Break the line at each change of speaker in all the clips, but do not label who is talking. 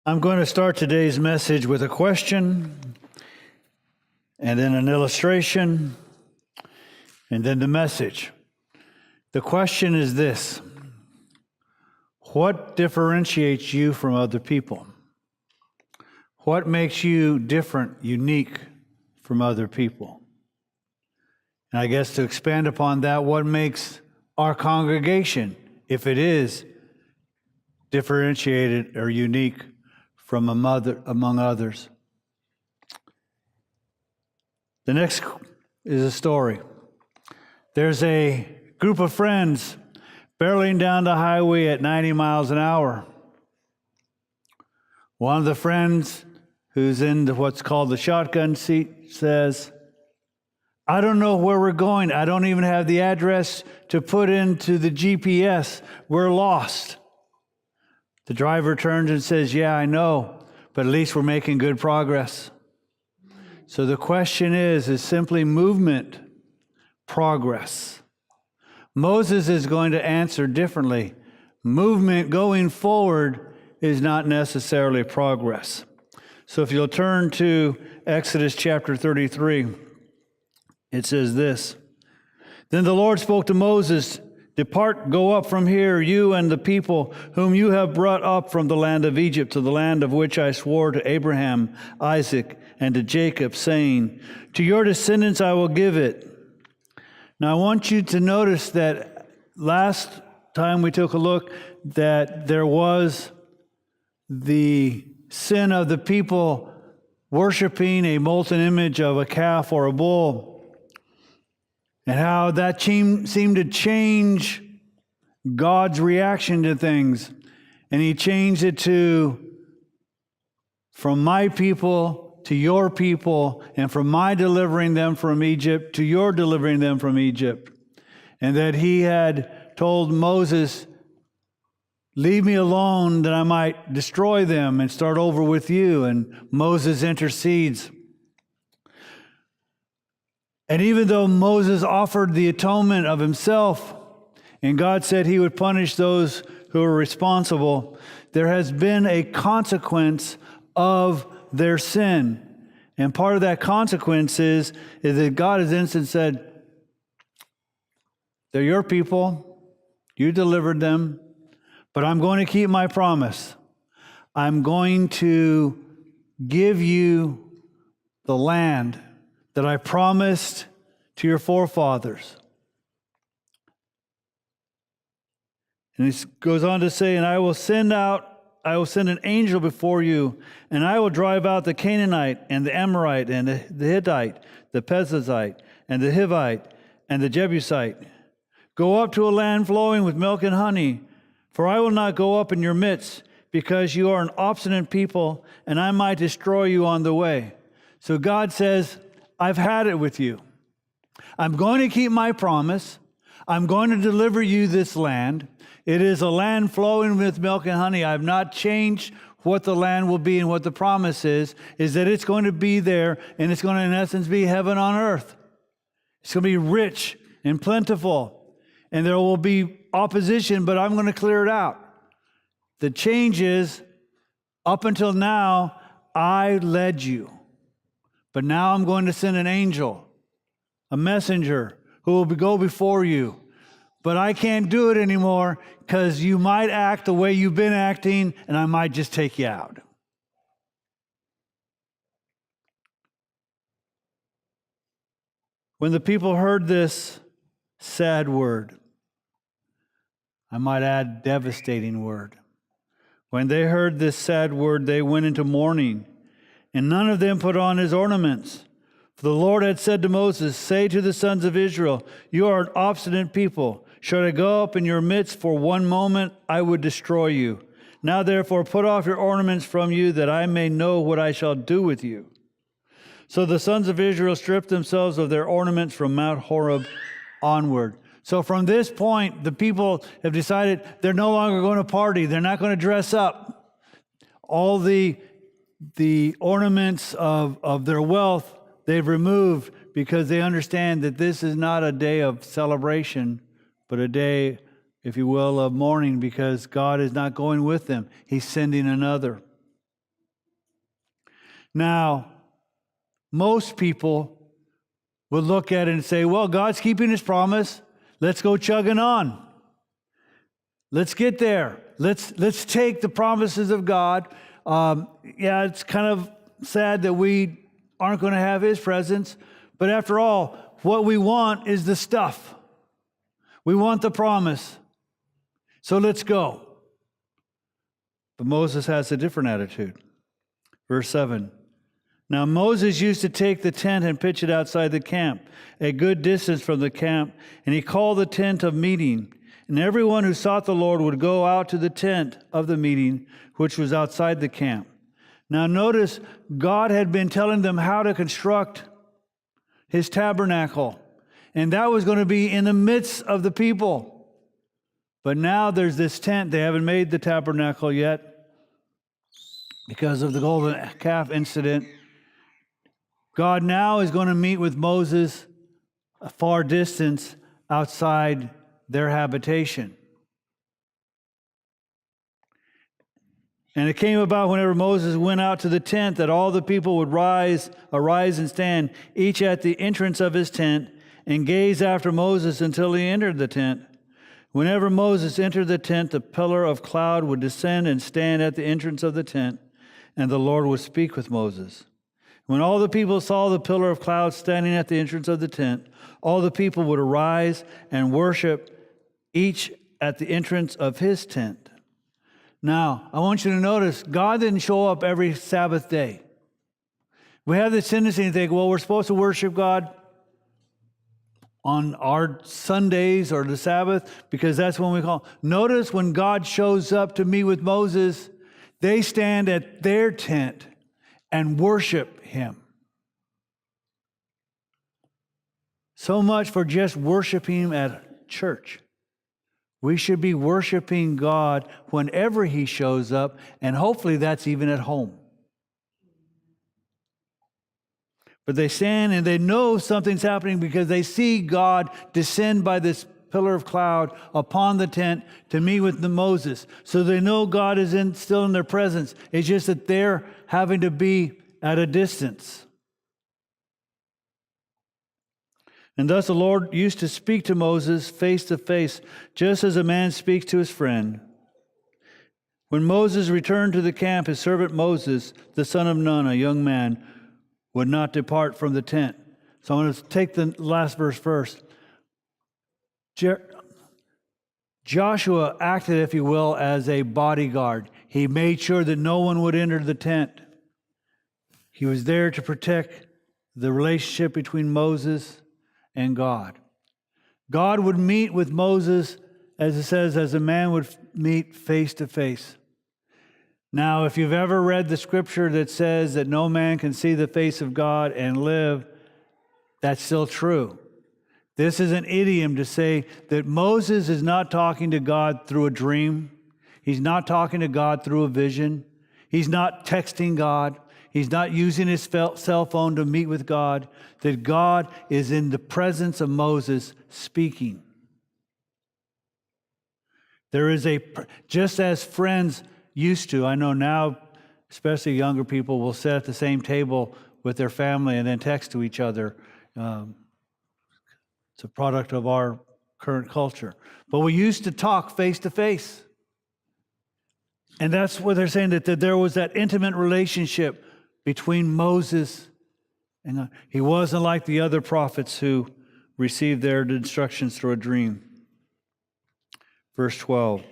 I'm going to start today's message with a question, and then an illustration, and then the message. The question is this: what differentiates you from other people? What makes you different, unique from other people? And I guess to expand upon that, what makes our congregation, if it is differentiated or unique from among others? The next is a story. There's a group of friends barreling down the highway at 90 miles an hour. One of the friends, who's in what's called the shotgun seat, says, "I don't know where we're going. I don't even have the address to put into the GPS. We're lost." The driver turns and says, "Yeah, I know, but at least we're making good progress." So the question is simply movement, progress. Moses is going to answer differently. Movement going forward is not necessarily progress. So if you'll turn to Exodus chapter 33, it says this: "Then the Lord spoke to Moses, 'Depart, go up from here, you and the people whom you have brought up from the land of Egypt to the land of which I swore to Abraham, Isaac, and to Jacob, saying, to your descendants I will give it.'" Now I want you to notice that last time we took a look that there was the sin of the people worshiping a molten image of a calf or a bull, and how that seemed to change God's reaction to things. And he changed it to, from my people to your people, and from my delivering them from Egypt to your delivering them from Egypt. And that he had told Moses, "Leave me alone that I might destroy them and start over with you." And Moses intercedes. And even though Moses offered the atonement of himself, and God said he would punish those who were responsible, there has been a consequence of their sin. And part of that consequence is that God has instant said, "They're your people, you delivered them, but I'm going to keep my promise. I'm going to give you the land that I promised to your forefathers." And he goes on to say, "And I will send an angel before you, and I will drive out the Canaanite and the Amorite and the Hittite, the Perizzite and the Hivite and the Jebusite. Go up to a land flowing with milk and honey, for I will not go up in your midst, because you are an obstinate people, and I might destroy you on the way." So God says, I've had it with you. I'm going to keep my promise. I'm going to deliver you this land. It is a land flowing with milk and honey. I've not changed what the land will be, and what the promise is that it's going to be there, and it's going to, in essence, be heaven on earth. It's going to be rich and plentiful, and there will be opposition, but I'm going to clear it out. The change is, up until now, I led you. But now I'm going to send an angel, a messenger, who will go before you. But I can't do it anymore because you might act the way you've been acting, and I might just take you out. When the people heard this sad word, I might add devastating word. When they heard this sad word, they went into mourning. And none of them put on his ornaments. For the Lord had said to Moses, "Say to the sons of Israel, you are an obstinate people. Should I go up in your midst for one moment, I would destroy you. Now therefore put off your ornaments from you, that I may know what I shall do with you." So the sons of Israel stripped themselves of their ornaments from Mount Horeb onward. So from this point, the people have decided they're no longer going to party. They're not going to dress up. All the ornaments of their wealth they've removed, because they understand that this is not a day of celebration, but a day, if you will, of mourning, because God is not going with them. He's sending another. Now, most people would look at it and say, well, God's keeping his promise. Let's go chugging on. Let's get there. Let's take the promises of God. Yeah, it's kind of sad that we aren't going to have his presence. But after all, what we want is the stuff. We want the promise. So let's go. But Moses has a different attitude. Verse 7. Now Moses used to take the tent and pitch it outside the camp, a good distance from the camp, and he called the tent of meeting. And everyone who sought the Lord would go out to the tent of the meeting, which was outside the camp. Now notice, God had been telling them how to construct his tabernacle, and that was going to be in the midst of the people. But now there's this tent. They haven't made the tabernacle yet because of the golden calf incident. God now is going to meet with Moses a far distance outside their habitation. And it came about whenever Moses went out to the tent that all the people would arise and stand, each at the entrance of his tent, and gaze after Moses until he entered the tent. Whenever Moses entered the tent, the pillar of cloud would descend and stand at the entrance of the tent, and the Lord would speak with Moses. When all the people saw the pillar of cloud standing at the entrance of the tent, all the people would arise and worship, each at the entrance of his tent. Now, I want you to notice, God didn't show up every Sabbath day. We have this tendency to think, well, we're supposed to worship God on our Sundays or the Sabbath because that's when we call. Notice when God shows up to meet with Moses, they stand at their tent and worship him. So much for just worshiping him at church. We should be worshiping God whenever he shows up, and hopefully that's even at home. But they stand and they know something's happening because they see God descend by this pillar of cloud upon the tent to meet with Moses. So they know God is still in their presence. It's just that they're having to be at a distance. And thus the Lord used to speak to Moses face to face, just as a man speaks to his friend. When Moses returned to the camp, his servant Moses, the son of Nun, a young man, would not depart from the tent. So I'm going to take the last verse first. Joshua acted, if you will, as a bodyguard. He made sure that no one would enter the tent. He was there to protect the relationship between Moses and God. God would meet with Moses, as it says, as a man would meet face to face. Now, if you've ever read the scripture that says that no man can see the face of God and live, that's still true. This is an idiom to say that Moses is not talking to God through a dream. He's not talking to God through a vision. He's not texting God. He's not using his cell phone to meet with God. That God is in the presence of Moses speaking. There is just as friends used to, I know now, especially younger people will sit at the same table with their family and then text to each other. It's a product of our current culture. But we used to talk face to face. And that's what they're saying, that there was that intimate relationship between Moses and God. He wasn't like the other prophets who received their instructions through a dream. Verse 12.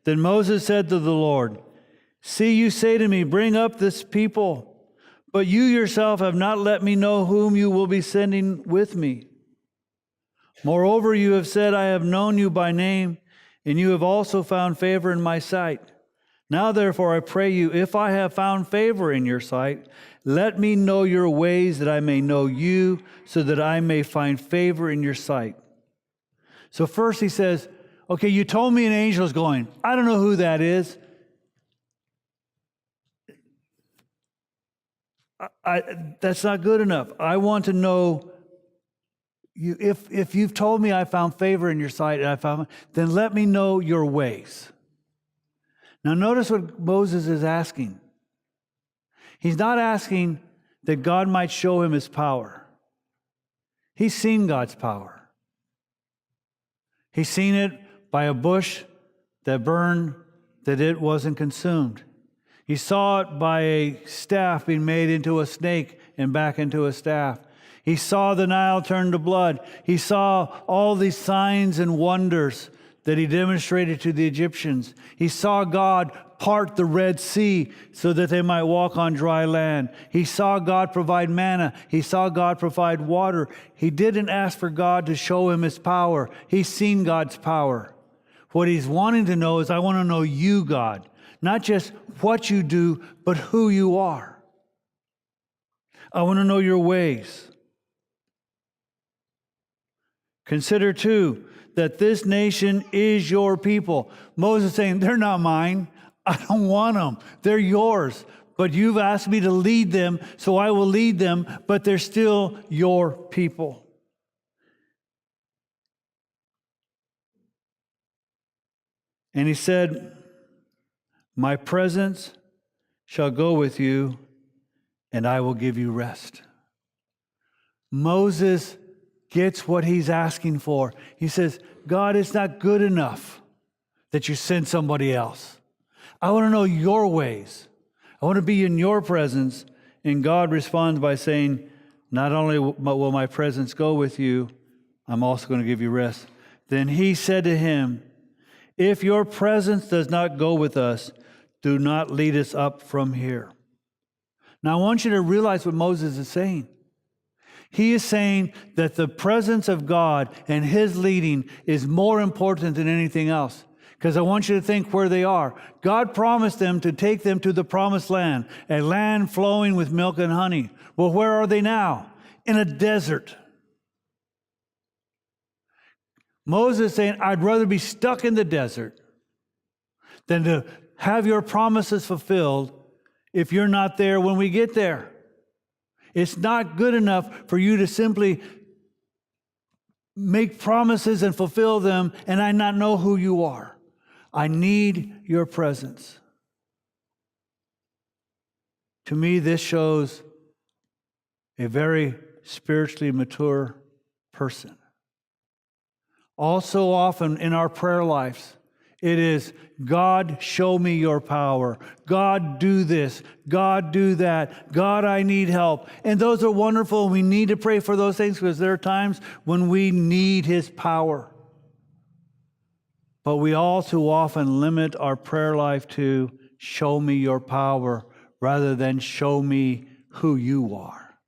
Then Moses said to the Lord, "See, you say to me, bring up this people, but you yourself have not let me know whom you will be sending with me. Moreover, you have said, I have known you by name, and you have also found favor in my sight. Now, therefore, I pray you, if I have found favor in your sight, let me know your ways that I may know you, so that I may find favor in your sight." So first he says, okay, you told me an angel is going. I don't know who that is. That's not good enough. I want to know you. If you've told me I found favor in your sight, and then let me know your ways. Now notice what Moses is asking. He's not asking, that God might show him his power. He's seen God's power. He's seen it by a bush that burned, that it wasn't consumed. He saw it by a staff being made into a snake and back into a staff. He saw the Nile turn to blood. He saw all these signs and wonders that he demonstrated to the Egyptians. He saw God part the Red Sea so that they might walk on dry land. He saw God provide manna. He saw God provide water. He didn't ask for God to show him his power. He's seen God's power. What he's wanting to know is, I want to know you, God. Not just what you do, but who you are. I want to know your ways. Consider, too, that this nation is your people. Moses saying, they're not mine. I don't want them. They're yours. But you've asked me to lead them, so I will lead them, but they're still your people. And he said, my presence shall go with you, and I will give you rest. Moses gets what he's asking for. He says, God, it's not good enough that you send somebody else. I want to know your ways. I want to be in your presence. And God responds by saying, not only will my presence go with you, I'm also going to give you rest. Then he said to him, if your presence does not go with us, do not lead us up from here. Now I want you to realize what Moses is saying. He is saying that the presence of God and his leading is more important than anything else. Because I want you to think where they are. God promised them to take them to the promised land, a land flowing with milk and honey. Well, where are they now? In a desert. Moses is saying, I'd rather be stuck in the desert than to have your promises fulfilled if you're not there when we get there. It's not good enough for you to simply make promises and fulfill them and I not know who you are. I need your presence. To me, this shows a very spiritually mature person. Also often in our prayer lives, it is, God, show me your power. God, do this. God, do that. God, I need help. And those are wonderful. We need to pray for those things because there are times when we need his power. But we all too often limit our prayer life to show me your power rather than show me who you are.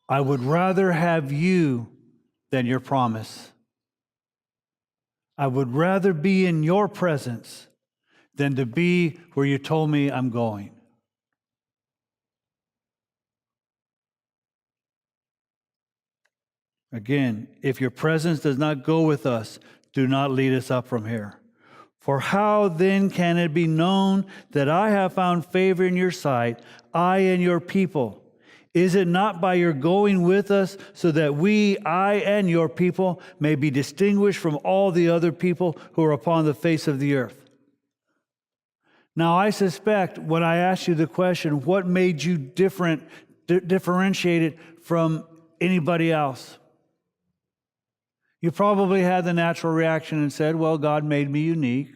I would rather have you than your promise. I would rather be in your presence than to be where you told me I'm going. Again, if your presence does not go with us, do not lead us up from here. For how then can it be known that I have found favor in your sight, I and your people? Is it not by your going with us so that I and your people may be distinguished from all the other people who are upon the face of the earth? Now, I suspect when I asked you the question, what made you differentiated from anybody else? You probably had the natural reaction and said, well, God made me unique,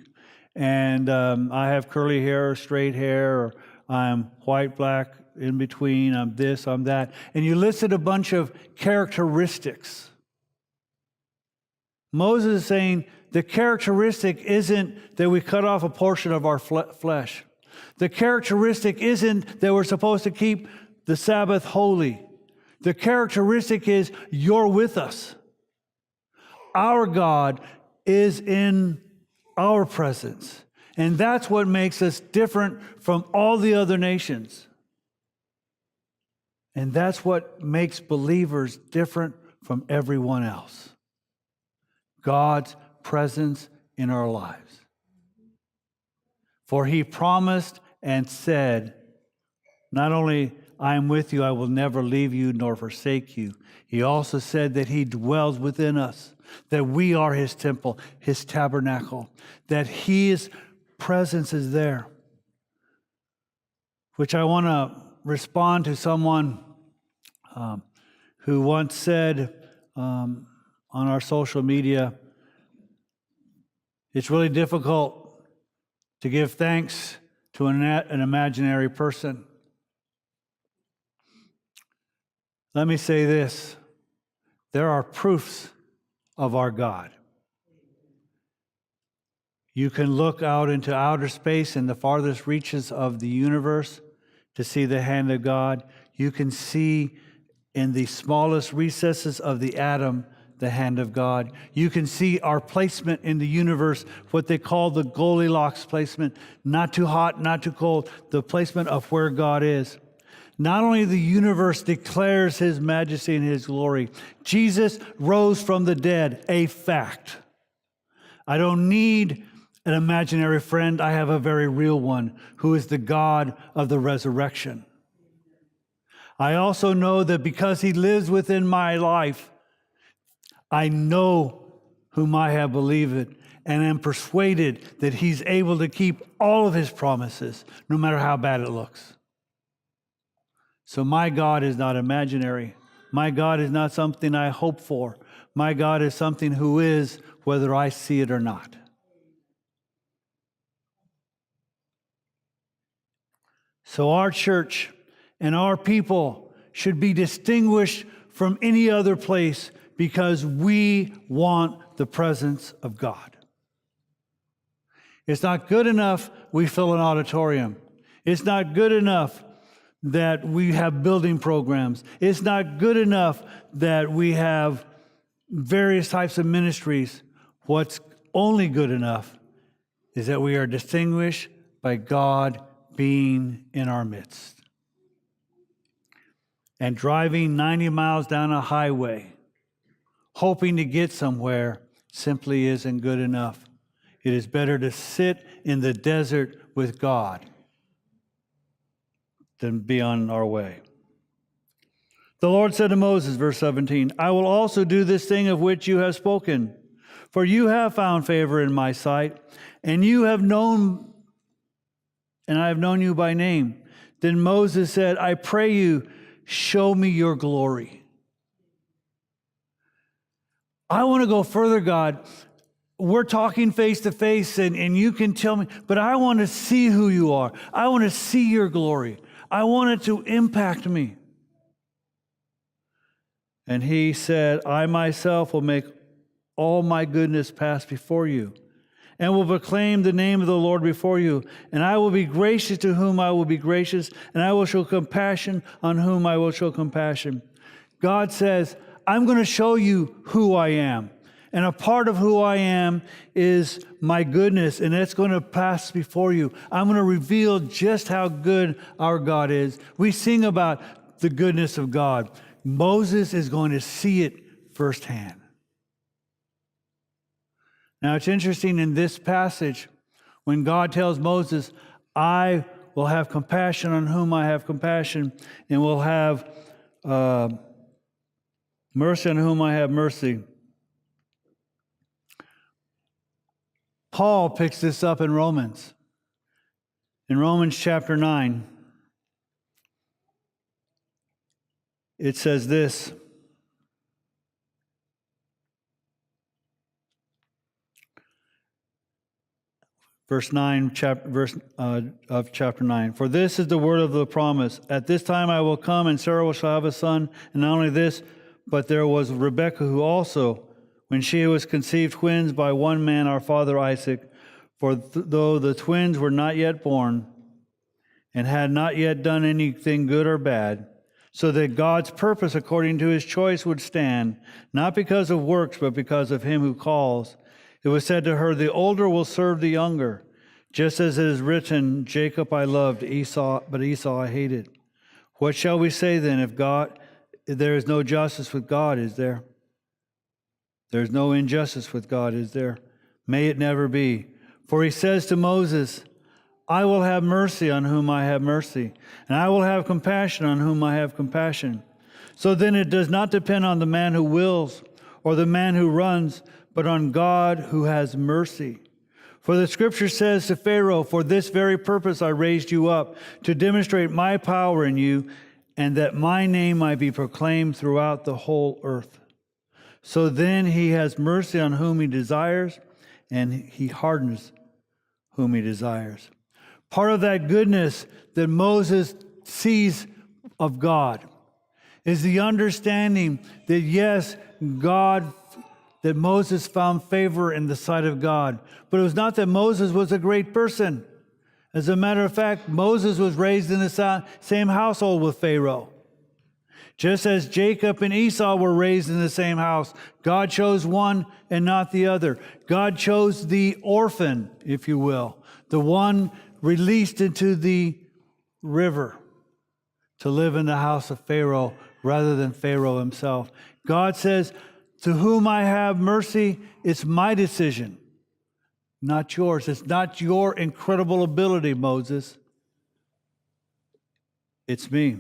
and I have curly hair or straight hair, or I'm white, black, in between, I'm this, I'm that. And you listed a bunch of characteristics. Moses is saying the characteristic isn't that we cut off a portion of our flesh. The characteristic isn't that we're supposed to keep the Sabbath holy. The characteristic is you're with us. Our God is in our presence. And that's what makes us different from all the other nations. And that's what makes believers different from everyone else. God's presence in our lives. For he promised and said, not only I am with you, I will never leave you nor forsake you. He also said that he dwells within us, that we are his temple, his tabernacle, that his presence is there. which I want to respond to someone who once said on our social media, it's really difficult to give thanks to an imaginary person. Let me say this. There are proofs of our God. You can look out into outer space in the farthest reaches of the universe to see the hand of God. You can see in the smallest recesses of the atom the hand of God. You can see our placement in the universe, what they call the Goldilocks placement, not too hot, not too cold, the placement of where God is. Not only the universe declares His majesty and His glory, Jesus rose from the dead, a fact. I don't need an imaginary friend. I have a very real one who is the God of the resurrection. I also know that because He lives within my life, I know whom I have believed and am persuaded that He's able to keep all of His promises, no matter how bad it looks. So my God is not imaginary. My God is not something I hope for. My God is something who is, whether I see it or not. So our church and our people should be distinguished from any other place because we want the presence of God. It's not good enough we fill an auditorium. It's not good enough that we have building programs. It's not good enough that we have various types of ministries. What's only good enough is that we are distinguished by God being in our midst. And driving 90 miles down a highway, hoping to get somewhere, simply isn't good enough. It is better to sit in the desert with God than be on our way. The Lord said to Moses, verse 17, I will also do this thing of which you have spoken, for you have found favor in my sight, and I have known you by name. Then Moses said, I pray you, show me your glory. I want to go further, God. We're talking face to face, and you can tell me, but I want to see who you are. I want to see your glory. I want it to impact me. And he said, I myself will make all my goodness pass before you, and will proclaim the name of the Lord before you. And I will be gracious to whom I will be gracious, and I will show compassion on whom I will show compassion. God says, I'm going to show you who I am. And a part of who I am is my goodness, and it's going to pass before you. I'm going to reveal just how good our God is. We sing about the goodness of God. Moses is going to see it firsthand. Now, it's interesting in this passage, when God tells Moses, I will have compassion on whom I have compassion, and will have mercy on whom I have mercy. Paul picks this up in Romans. In Romans chapter 9, it says this. Verse 9 of chapter 9. For this is the word of the promise. At this time I will come, and Sarah shall have a son. And not only this, but there was Rebekah, who also, when she was conceived twins by one man, our father Isaac, for though the twins were not yet born, and had not yet done anything good or bad, so that God's purpose according to His choice would stand, not because of works, but because of Him who calls. It was said to her, the older will serve the younger, just as it is written, Jacob I loved, but Esau I hated. What shall we say then? If there is no justice with God, is there? There is no injustice with God, is there? May it never be. For He says to Moses, I will have mercy on whom I have mercy, and I will have compassion on whom I have compassion. So then it does not depend on the man who wills or the man who runs, but on God who has mercy. For the scripture says to Pharaoh, for this very purpose I raised you up, to demonstrate my power in you, and that my name might be proclaimed throughout the whole earth. So then he has mercy on whom he desires, and he hardens whom he desires. Part of that goodness that Moses sees of God is the understanding that, yes, that Moses found favor in the sight of God. But it was not that Moses was a great person. As a matter of fact, Moses was raised in the same household with Pharaoh. Just as Jacob and Esau were raised in the same house, God chose one and not the other. God chose the orphan, if you will, the one released into the river to live in the house of Pharaoh rather than Pharaoh himself. God says, to whom I have mercy, it's my decision, not yours. It's not your incredible ability, Moses. It's me.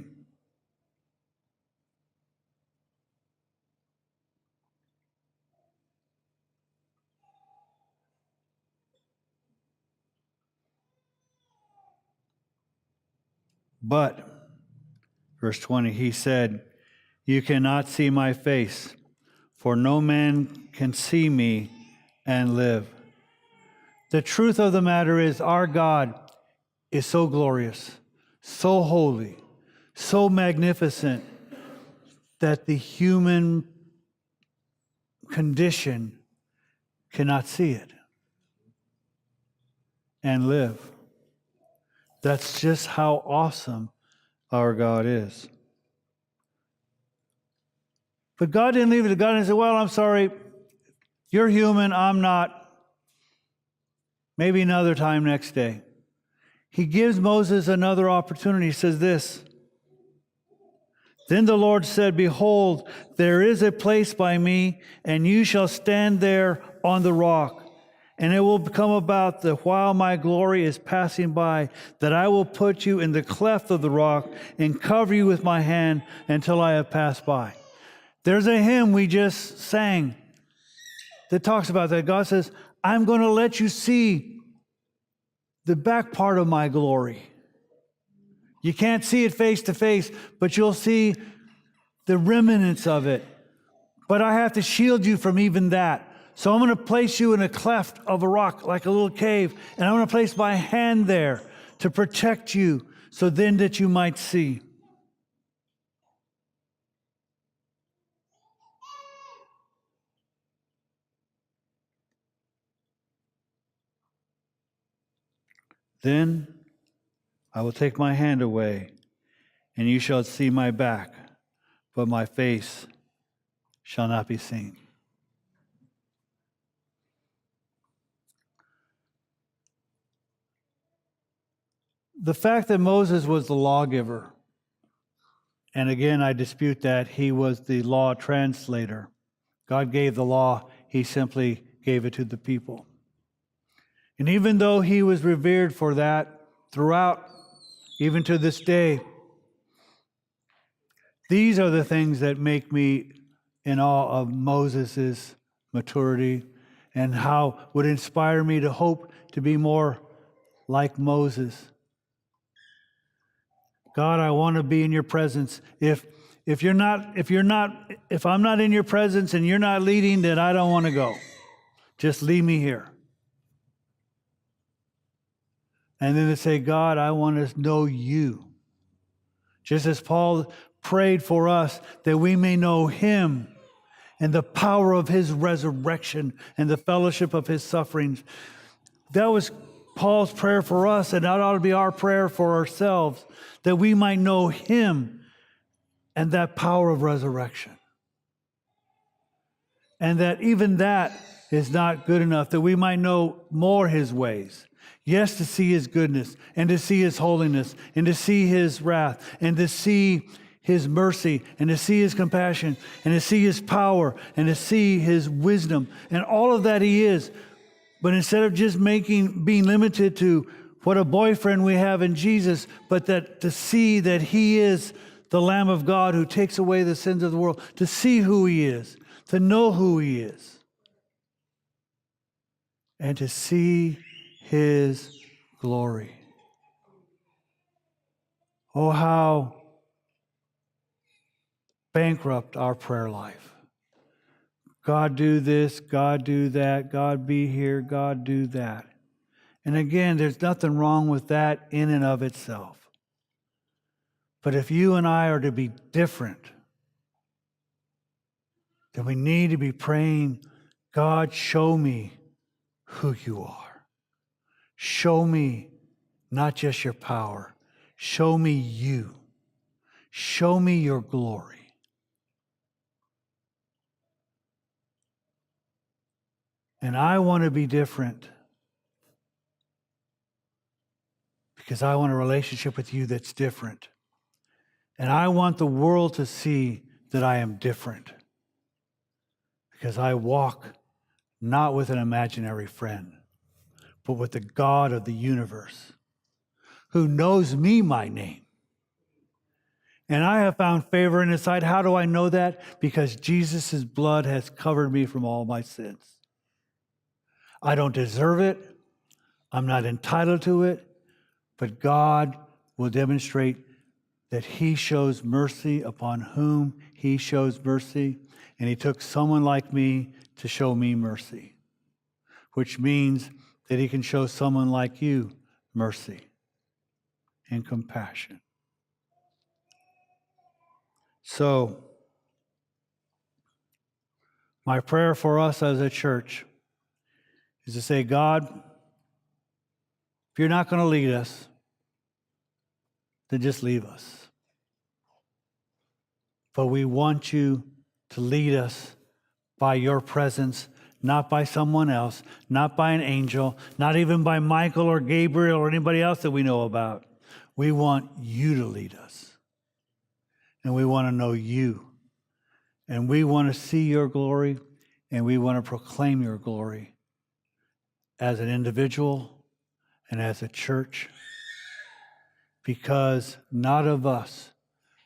But, verse 20, he said, you cannot see my face, for no man can see me and live. The truth of the matter is, our God is so glorious, so holy, so magnificent, that the human condition cannot see it and live. That's just how awesome our God is. But God didn't leave it to God and say, well, I'm sorry, you're human, I'm not. Maybe another time next day. He gives Moses another opportunity. He says this, then the Lord said, behold, there is a place by me, and you shall stand there on the rock. And it will come about that while my glory is passing by, that I will put you in the cleft of the rock and cover you with my hand until I have passed by. There's a hymn we just sang that talks about that. God says, I'm going to let you see the back part of my glory. You can't see it face to face, but you'll see the remnants of it. But I have to shield you from even that. So I'm going to place you in a cleft of a rock, like a little cave, and I'm going to place my hand there to protect you, so then that you might see. Then I will take my hand away, and you shall see my back, but my face shall not be seen. The fact that Moses was the lawgiver, and again I dispute that, he was the law translator. God gave the law, he simply gave it to the people. And even though he was revered for that throughout, even to this day, these are the things that make me in awe of Moses' maturity, and how would inspire me to hope to be more like Moses. God, I want to be in your presence. If I'm not in your presence and you're not leading, then I don't want to go. Just leave me here. And then to say, God, I want to know you. Just as Paul prayed for us that we may know him and the power of his resurrection and the fellowship of his sufferings. That was Paul's prayer for us, and that ought to be our prayer for ourselves, that we might know him and that power of resurrection. And that even that is not good enough, that we might know more his ways. Yes, to see his goodness, and to see his holiness, and to see his wrath, and to see his mercy, and to see his compassion, and to see his power, and to see his wisdom, and all of that he is. But instead of just being limited to what a boyfriend we have in Jesus, but that to see that he is the Lamb of God who takes away the sins of the world, to see who he is, to know who he is, and to see His glory. Oh, how bankrupt our prayer life. God do this, God do that, God be here, God do that. And again, there's nothing wrong with that in and of itself. But if you and I are to be different, then we need to be praying, God, show me who you are. Show me not just your power. Show me you. Show me your glory. And I want to be different because I want a relationship with you that's different. And I want the world to see that I am different because I walk not with an imaginary friend, but with the God of the universe who knows me by name. And I have found favor in his sight. How do I know that? Because Jesus' blood has covered me from all my sins. I don't deserve it. I'm not entitled to it. But God will demonstrate that he shows mercy upon whom he shows mercy. And he took someone like me to show me mercy, which means that he can show someone like you mercy and compassion. So, my prayer for us as a church is to say, God, if you're not going to lead us, then just leave us. But we want you to lead us by your presence, not by someone else, not by an angel, not even by Michael or Gabriel or anybody else that we know about. We want you to lead us. And we want to know you. And we want to see your glory, and we want to proclaim your glory as an individual and as a church, because not of us,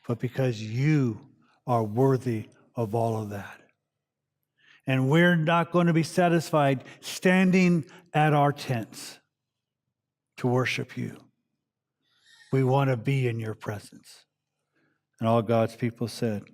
but because you are worthy of all of that. And we're not going to be satisfied standing at our tents to worship you. We want to be in your presence. And all God's people said,